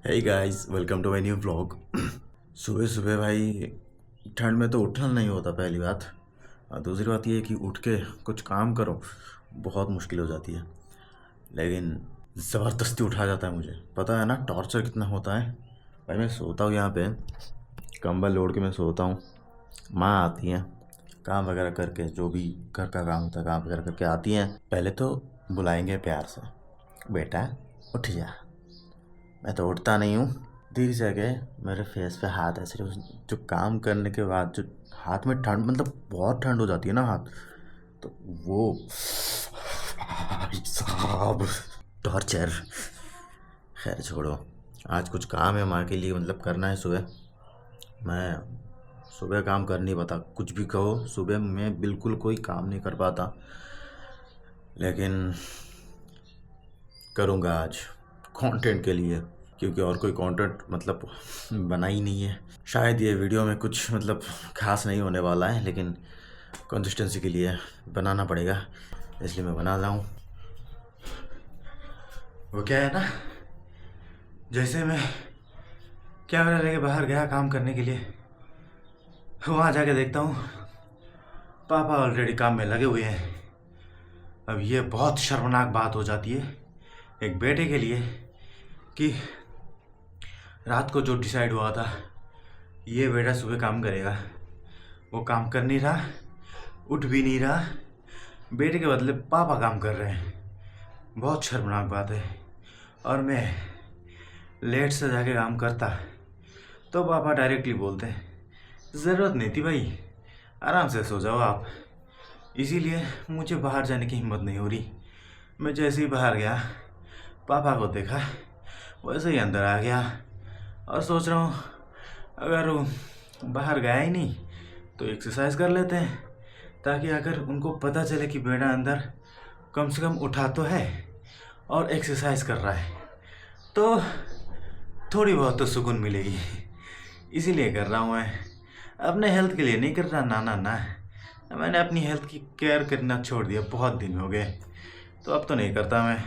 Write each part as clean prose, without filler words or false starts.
Hey guys, welcome to my new vlog. सुबह सुबह भाई ठंड में तो उठना नहीं होता, पहली बात। और दूसरी बात ये है कि उठ के कुछ काम करो बहुत मुश्किल हो जाती है। लेकिन ज़बरदस्ती उठा जाता है मुझे, पता है ना टॉर्चर कितना होता है। भाई मैं सोता हूँ यहाँ पे, कंबल ओढ़ के मैं सोता हूँ। माँ आती हैं काम वगैरह करके, जो भी घर का काम होता है काम वगैरह करके आती हैं। पहले तो बुलाएंगे प्यार से, बेटा उठ जा। मैं तो उठता नहीं हूँ। धीरे से आके मेरे फेस पे हाथ ऐसे जो काम करने के बाद जो हाथ में ठंड, मतलब बहुत ठंड हो जाती है ना हाथ, तो वो भाई साहब टॉर्चर। खैर छोड़ो, आज कुछ काम है माँ के लिए, मतलब करना है सुबह। मैं सुबह काम कर नहीं पाता, कुछ भी कहो सुबह मैं बिल्कुल कोई काम नहीं कर पाता, लेकिन करूँगा आज कंटेंट के लिए, क्योंकि और कोई कंटेंट मतलब बना ही नहीं है। शायद ये वीडियो में कुछ मतलब खास नहीं होने वाला है, लेकिन कंसिस्टेंसी के लिए बनाना पड़ेगा, इसलिए मैं बना रहा हूँ। वो क्या है ना, जैसे मैं कैमरा लेके बाहर गया काम करने के लिए, वहाँ जाके देखता हूँ पापा ऑलरेडी काम में लगे हुए हैं। अब ये बहुत शर्मनाक बात हो जाती है एक बेटे के लिए कि रात को जो डिसाइड हुआ था ये बेटा सुबह काम करेगा, वो काम कर नहीं रहा, उठ भी नहीं रहा, बेटे के बदले पापा काम कर रहे हैं। बहुत शर्मनाक बात है। और मैं लेट से जाके काम करता तो पापा डायरेक्टली बोलते ज़रूरत नहीं थी भाई, आराम से सो जाओ आप। इसीलिए मुझे बाहर जाने की हिम्मत नहीं हो रही। मैं जैसे ही बाहर गया पापा को देखा, वैसे ही अंदर आ गया और सोच रहा हूँ अगर वो बाहर गया ही नहीं तो एक्सरसाइज कर लेते हैं, ताकि अगर उनको पता चले कि बेटा अंदर कम से कम उठा तो है और एक्सरसाइज कर रहा है, तो थोड़ी बहुत तो सुकून मिलेगी। इसीलिए कर रहा हूँ मैं, अपने हेल्थ के लिए नहीं कर रहा। ना ना ना, मैंने अपनी हेल्थ की केयर करना छोड़ दिया, बहुत दिन हो गए, तो अब तो नहीं करता मैं।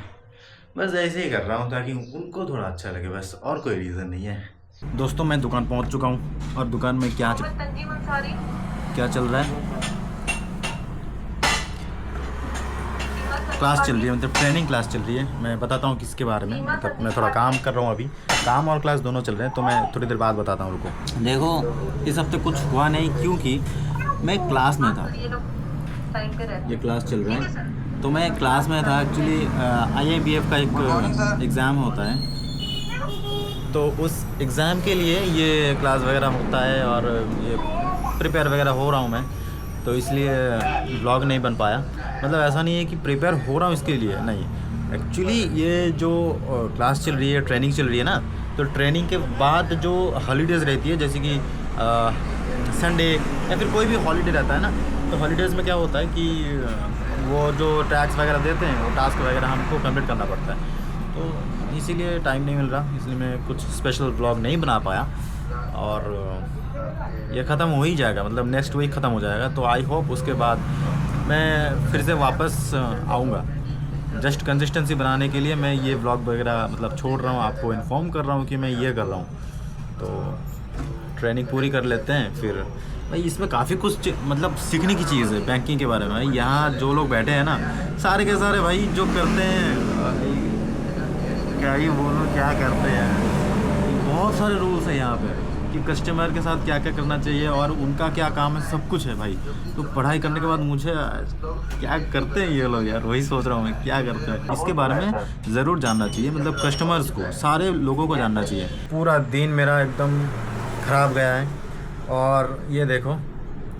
बस ऐसे ही कर रहा हूँ ताकि उनको थोड़ा अच्छा लगे, बस और कोई रीज़न नहीं है। दोस्तों मैं दुकान पहुँच चुका हूँ और दुकान में क्या चल रहा है, क्लास चल रही है, मतलब ट्रेनिंग क्लास चल रही है। मैं बताता हूँ किसके बारे में, मतलब मैं थोड़ा काम कर रहा हूँ अभी, काम और क्लास दोनों चल रहे हैं, तो मैं थोड़ी देर बाद बताता हूँ। रुको, देखो इस हफ्ते कुछ हुआ नहीं क्योंकि मैं क्लास में था। ये क्लास चल रहा है तो मैं क्लास में था। एक्चुअली IIBF का एक एग्ज़ाम होता है, तो उस एग्ज़ाम के लिए ये क्लास वगैरह होता है और ये प्रिपेयर वगैरह हो रहा हूँ मैं, तो इसलिए ब्लॉग नहीं बन पाया। मतलब ऐसा नहीं है कि प्रिपेयर हो रहा हूँ इसके लिए, नहीं। एक्चुअली ये जो क्लास चल रही है, ट्रेनिंग चल रही है ना, तो ट्रेनिंग के बाद जो हॉलीडेज़ रहती है, जैसे कि संडे या फिर कोई भी हॉलीडे रहता है ना, तो हॉलीडेज़ में क्या होता है कि वो जो टैक्स वगैरह देते हैं, वो टास्क वगैरह हमको कंप्लीट करना पड़ता है, तो इसीलिए टाइम नहीं मिल रहा, इसलिए मैं कुछ स्पेशल ब्लॉग नहीं बना पाया। और ये ख़त्म हो ही जाएगा, मतलब नेक्स्ट वीक ख़त्म हो जाएगा, तो आई होप उसके बाद मैं फिर से वापस आऊँगा। जस्ट कंसिस्टेंसी बनाने के लिए मैं ये ब्लॉग वगैरह मतलब छोड़ रहा हूँ, आपको इन्फॉर्म कर रहा हूँ कि मैं ये कर रहा हूँ। तो ट्रेनिंग पूरी कर लेते हैं फिर। भाई इसमें काफ़ी कुछ मतलब सीखने की चीज़ है बैंकिंग के बारे में। भाई यहाँ जो लोग बैठे हैं ना, सारे के सारे भाई जो करते हैं, क्या ही बोलूँ, क्या करते हैं। बहुत सारे रूल्स हैं यहाँ पे कि कस्टमर के साथ क्या क्या करना चाहिए और उनका क्या काम है, सब कुछ है भाई। तो पढ़ाई करने के बाद मुझे क्या करते हैं ये लोग यार, वही सोच रहा हूँ मैं क्या करते हैं। इसके बारे में ज़रूर जानना चाहिए, मतलब कस्टमर्स को, सारे लोगों को जानना चाहिए। पूरा दिन मेरा एकदम ख़राब गया है और ये देखो,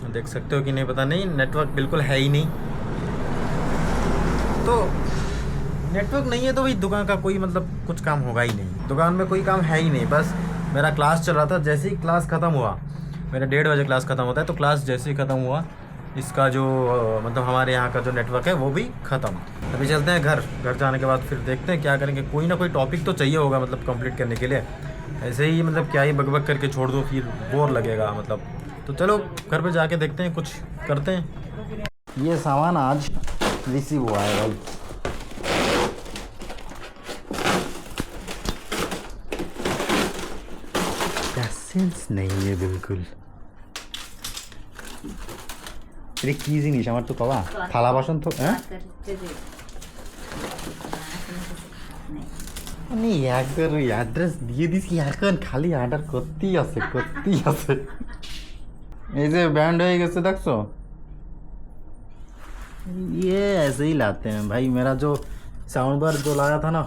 देख सकते हो कि नहीं पता नहीं, नेटवर्क बिल्कुल है ही नहीं। तो नेटवर्क नहीं है तो भाई दुकान का कोई मतलब कुछ काम होगा ही नहीं, दुकान में कोई काम है ही नहीं। बस मेरा क्लास चल रहा था, जैसे ही क्लास ख़त्म हुआ, मेरा 1:30 बजे क्लास ख़त्म होता है, तो क्लास जैसे ही ख़त्म हुआ, इसका जो मतलब हमारे यहाँ का जो नेटवर्क है वो भी ख़त्म। अभी चलते हैं घर जाने के बाद फिर देखते हैं क्या करेंगे। कोई ना कोई टॉपिक तो चाहिए होगा मतलब कंप्लीट करने के लिए, ऐसे ही मतलब क्या ही बकबक करके छोड़ दो, फिर बोर लगेगा मतलब। तो चलो घर पर जाके देखते हैं, कुछ करते हैं। ये सामान आज रिसीव हुआ है भाई। सेंस नहीं है बिल्कुल। এটা কি জিনিস আমার তো কবা থালা বাসন তো হ্যাঁ আমি একবার ওই অ্যাড্রেস দিয়ে দিছি এখন খালি অর্ডার করতেই আছে এই যে ব্যান্ড হয়ে গেছে দেখছো ये ऐसे ही लाते हैं भाई। मेरा जो साउंड बार जो लाया था ना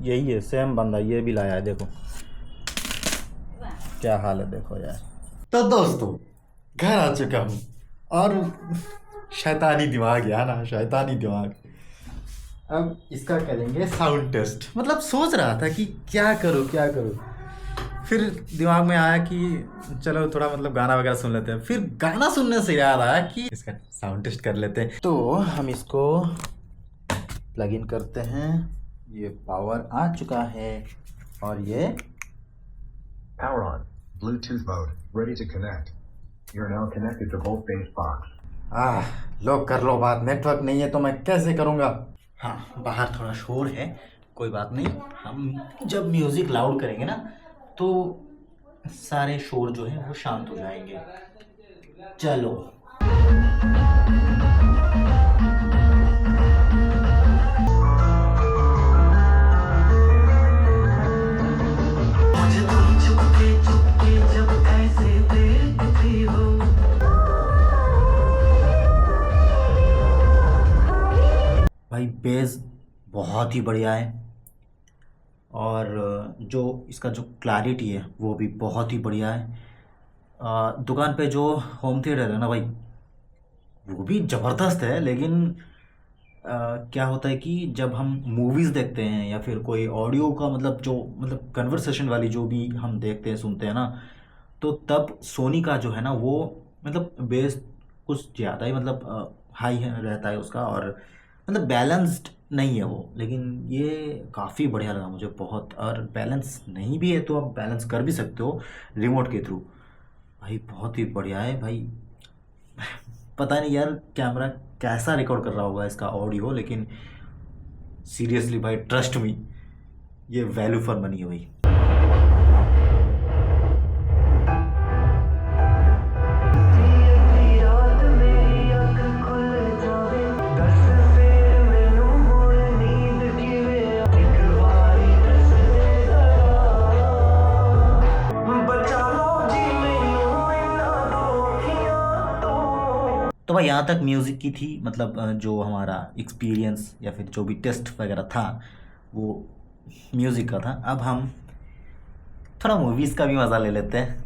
यही है सेम बंदा ये भी लाया है देखो क्या हाल है देखो यार। तो दोस्तों घर आ चुका हूँ और शैतानी दिमाग है ना शैतानी दिमाग। अब इसका करेंगे साउंड टेस्ट। मतलब सोच रहा था कि क्या करूँ फिर दिमाग में आया कि चलो थोड़ा मतलब गाना वगैरह सुन लेते हैं। फिर गाना सुनने से याद आया कि इसका साउंड टेस्ट कर लेते हैं। तो हम इसको प्लग इन करते हैं। ये पावर आ चुका है और ये Power on. Bluetooth mode. Ready to connect. You're now connected to Volt Base Box. लो कर लो बात। नेटवर्क नहीं है तो मैं कैसे करूँगा। हाँ बाहर थोड़ा शोर है कोई बात नहीं। हम जब म्यूज़िक लाउड करेंगे ना तो सारे शोर जो है वो शांत हो जाएंगे। चलो भाई बेस बहुत ही बढ़िया है और जो इसका जो क्लैरिटी है वो भी बहुत ही बढ़िया है। दुकान पे जो होम थिएटर है ना भाई वो भी ज़बरदस्त है लेकिन क्या होता है कि जब हम मूवीज़ देखते हैं या फिर कोई ऑडियो का मतलब जो मतलब कन्वर्सेशन वाली जो भी हम देखते हैं सुनते हैं ना तो तब सोनी का जो है ना वो मतलब बेस कुछ ज़्यादा ही मतलब हाई रहता है उसका और मतलब बैलेंस्ड नहीं है वो। लेकिन ये काफ़ी बढ़िया लगा मुझे बहुत। और बैलेंस नहीं भी है तो आप बैलेंस कर भी सकते हो रिमोट के थ्रू। भाई बहुत ही बढ़िया है भाई। पता नहीं यार कैमरा कैसा रिकॉर्ड कर रहा होगा इसका ऑडियो लेकिन सीरियसली भाई ट्रस्ट मी ये वैल्यू फॉर मनी है भाई। तो भाई यहाँ तक म्यूज़िक की थी मतलब जो हमारा एक्सपीरियंस या फिर जो भी टेस्ट वगैरह था वो म्यूज़िक का था। अब हम थोड़ा मूवीज़ का भी मज़ा ले लेते हैं।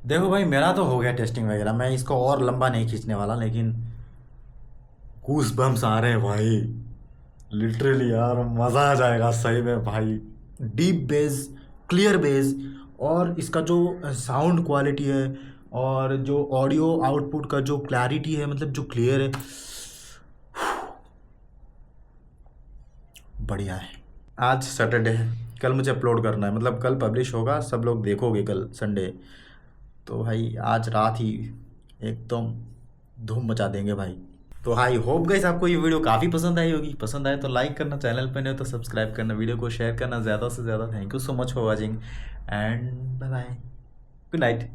देखो भाई मेरा तो हो गया टेस्टिंग वगैरह। मैं इसको और लंबा नहीं खींचने वाला लेकिन गूस बम्स आ रहे हैं भाई लिटरली यार मज़ा आ जाएगा सही में भाई। डीप बेस क्लियर बेस और इसका जो साउंड क्वालिटी है और जो ऑडियो आउटपुट का जो क्लैरिटी है मतलब जो क्लियर है बढ़िया है। आज सैटरडे है कल मुझे अपलोड करना है मतलब कल पब्लिश होगा सब लोग देखोगे कल संडे। तो भाई आज रात ही एकदम धूम मचा देंगे भाई। तो आई होप गाइस आपको ये वीडियो काफ़ी पसंद आई होगी। पसंद आए तो लाइक करना, चैनल पे नहीं हो तो सब्सक्राइब करना, वीडियो को शेयर करना ज़्यादा से ज़्यादा। Thank you so much for watching and bye bye, good night.